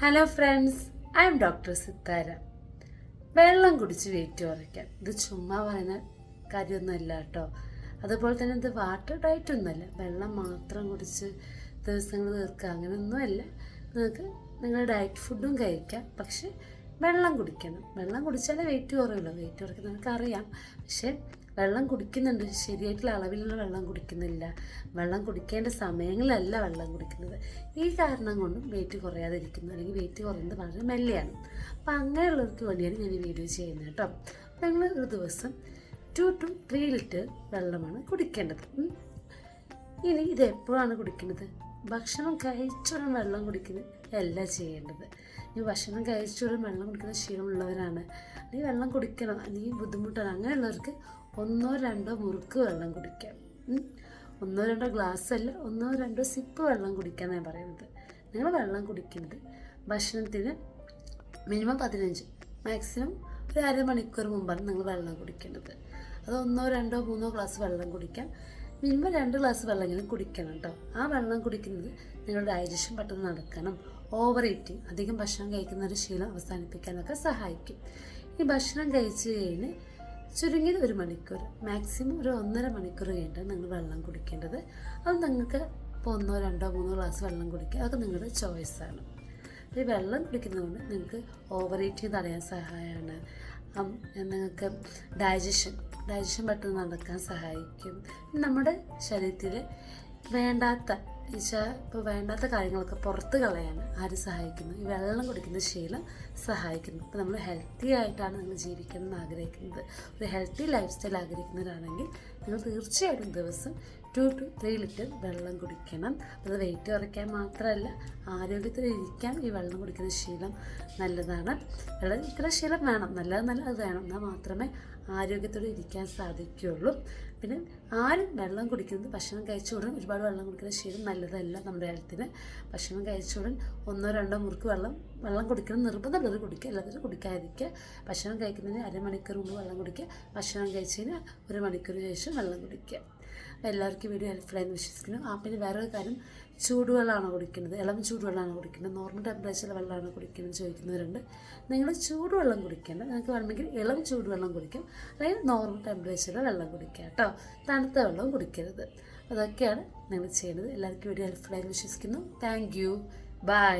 Hello friends, I M doctor Sithara. വെള്ളം കുടിച്ച് wait കുറയ്ക്കാം. ഇത് ചുമ്മാ പറയുന്ന കാര്യമൊന്നുമല്ല കേട്ടോ. അതുപോലെ തന്നെ ഇത് വാട്ടർ ഡയറ്റ് ഒന്നുമല്ല. വെള്ളം മാത്രം കുടിച്ച് ദിവസങ്ങൾ തീർക്കുക അങ്ങനെയൊന്നുമല്ല. നിങ്ങൾക്ക് നിങ്ങളുടെ ഡയറ്റ് ഫുഡും കഴിക്കാം, പക്ഷെ വെള്ളം കുടിക്കണം. വെള്ളം കുടിച്ചാലേ വെയിറ്റ് കുറയുള്ളൂ. വെയിറ്റ് കുറയ്ക്കുന്നത് നമുക്കറിയാം, പക്ഷേ വെള്ളം കുടിക്കുന്നുണ്ട്, ശരിയായിട്ടുള്ള അളവിലുള്ള വെള്ളം കുടിക്കുന്നില്ല. വെള്ളം കുടിക്കേണ്ട സമയങ്ങളിലല്ല വെള്ളം കുടിക്കുന്നത്. ഈ കാരണം കൊണ്ടും വെയിറ്റ് കുറയാതിരിക്കുന്നു, അല്ലെങ്കിൽ വെയിറ്റ് കുറയുന്നത് വളരെ മെല്ലെയാണ്. അപ്പം അങ്ങനെയുള്ളവർക്ക് വേണ്ടിയാണ് ഞാൻ ഈ വീഡിയോ ചെയ്യുന്നത് കേട്ടോ. നിങ്ങൾ ഒരു ദിവസം 2 to 3 ലിറ്റർ വെള്ളമാണ് കുടിക്കേണ്ടത്. ഇനി ഇത് എപ്പോഴാണ് കുടിക്കുന്നത്? ഭക്ഷണം കഴിച്ചുടൻ വെള്ളം കുടിക്കുന്നത് അല്ല ചെയ്യേണ്ടത്. ഈ ഭക്ഷണം കഴിച്ചുടൻ വെള്ളം കുടിക്കുന്ന ശീലമുള്ളവരാണ്, അല്ലെങ്കിൽ വെള്ളം കുടിക്കണം, അല്ലെങ്കിൽ ബുദ്ധിമുട്ടാണ്, അങ്ങനെയുള്ളവർക്ക് 1-2 മുറുക്ക് വെള്ളം കുടിക്കാം. 1-2 ഗ്ലാസ് അല്ല, 1-2 സിപ്പ് വെള്ളം കുടിക്കാനാണ് ഞാൻ പറയുന്നത്. നിങ്ങൾ വെള്ളം കുടിക്കുന്നത് ഭക്ഷണത്തിന് മിനിമം 15, മാക്സിമം ഒരു അരമണിക്കൂർ മുമ്പാണ് നിങ്ങൾ വെള്ളം കുടിക്കേണ്ടത്. അത് 1-2-3 ഗ്ലാസ് വെള്ളം കുടിക്കാം. മിനിമം 2 ഗ്ലാസ് വെള്ളമെങ്കിലും കുടിക്കണം കേട്ടോ. ആ വെള്ളം കുടിക്കുന്നത് നിങ്ങളുടെ ഡൈജഷൻ പെട്ടെന്ന് നടക്കണം. ഓവർ ഈറ്റിംഗ്, അധികം ഭക്ഷണം കഴിക്കുന്ന ഒരു ശീലം അവസാനിപ്പിക്കാനൊക്കെ സഹായിക്കും. ഈ ഭക്ഷണം കഴിച്ച് കഴിഞ്ഞ് ചുരുങ്ങിയത് 1 മണിക്കൂർ, മാക്സിമം ഒരു 1.5 മണിക്കൂർ കഴിഞ്ഞിട്ടാണ് നിങ്ങൾ വെള്ളം കുടിക്കേണ്ടത്. അത് നിങ്ങൾക്ക് ഇപ്പോൾ 1-2-3 ഗ്ലാസ് വെള്ളം കുടിക്കുക, അതൊക്കെ നിങ്ങളുടെ ചോയ്സാണ്. ഈ വെള്ളം കുടിക്കുന്നതുകൊണ്ട് നിങ്ങൾക്ക് ഓവർ ഈറ്റിംഗ് തടയാൻ സഹായമാണ്. നിങ്ങൾക്ക് ഡൈജഷൻ പെട്ടെന്ന് നടക്കാൻ സഹായിക്കും. നമ്മുടെ ശരീരത്തിൽ വേണ്ടാത്ത കാര്യങ്ങളൊക്കെ പുറത്ത് കളയാൻ ആര് സഹായിക്കുന്നു? ഈ വെള്ളം കുടിക്കുന്ന ശീലം സഹായിക്കുന്നു. അപ്പോൾ നമ്മൾ ഹെൽത്തി ആയിട്ടാണ് നിങ്ങൾ ജീവിക്കണമെന്ന് ആഗ്രഹിക്കുന്നത്, ഒരു ഹെൽത്തി ലൈഫ് സ്റ്റൈൽ ആഗ്രഹിക്കുന്നവരാണെങ്കിൽ നിങ്ങൾ തീർച്ചയായിട്ടും ദിവസം 2 to 3 ലിറ്റർ വെള്ളം കുടിക്കണം. അത് വെയിറ്റ് കുറയ്ക്കാൻ മാത്രമല്ല, ആരോഗ്യത്തിൽ ഇരിക്കാൻ ഈ വെള്ളം കുടിക്കുന്ന ശീലം നല്ലതാണ്. വെള്ളം കുടിക്കുന്ന ശീലം വേണം, നല്ലതെന്നല്ല, അത് വേണം, എന്നാൽ മാത്രമേ ആരോഗ്യത്തോടെ ഇരിക്കാൻ സാധിക്കുകയുള്ളൂ. പിന്നെ ആരും വെള്ളം കുടിക്കുന്നത് ഭക്ഷണം കഴിച്ചുടൻ ഒരുപാട് വെള്ളം കുടിക്കുന്ന ശീലം നല്ലതല്ല നമ്മുടെ ഹെൽത്തിന്. ഭക്ഷണം കഴിച്ചുടൻ 1-2 മുറുക്ക് വെള്ളം കുടിക്കണം, നിർബന്ധമുള്ളത് കുടിക്കുക, എല്ലാവരും കുടിക്കാതിരിക്കുക. ഭക്ഷണം കഴിക്കുന്നതിന് അരമണിക്കൂർ മുമ്പ് വെള്ളം കുടിക്കുക, ഭക്ഷണം കഴിച്ചതിന് 1 മണിക്കൂറിന് ശേഷം വെള്ളം കുടിക്കുക. എല്ലാവർക്കും വീഡിയോ ഹെൽപ്ഫുള്ളായെന്ന് വിശ്വസിക്കുന്നു. പിന്നെ വേറൊരു കാര്യം, ചൂടുവെള്ളമാണോ കുടിക്കുന്നത്, ഇളം ചൂടുവെള്ളമാണോ കുടിക്കുന്നത്, നോർമൽ ടെമ്പറേച്ചറിൽ വെള്ളമാണോ കുടിക്കുന്നത് ചോദിക്കുന്നവരുണ്ട്. നിങ്ങൾ ചൂടുവെള്ളം കുടിക്കേണ്ട, നിങ്ങൾക്ക് വേണമെങ്കിൽ ഇളം ചൂടുവെള്ളം കുടിക്കാം, അല്ലെങ്കിൽ നോർമൽ ടെമ്പറേച്ചറിൽ വെള്ളം കുടിക്കുക കേട്ടോ. തണുത്ത വെള്ളം കുടിക്കരുത്. അതൊക്കെയാണ് നിങ്ങൾ ചെയ്യുന്നത്. എല്ലാവർക്കും വീഡിയോ ഹെൽപ്ഫുള്ളായെന്ന് വിശ്വസിക്കുന്നു. Thank you, by.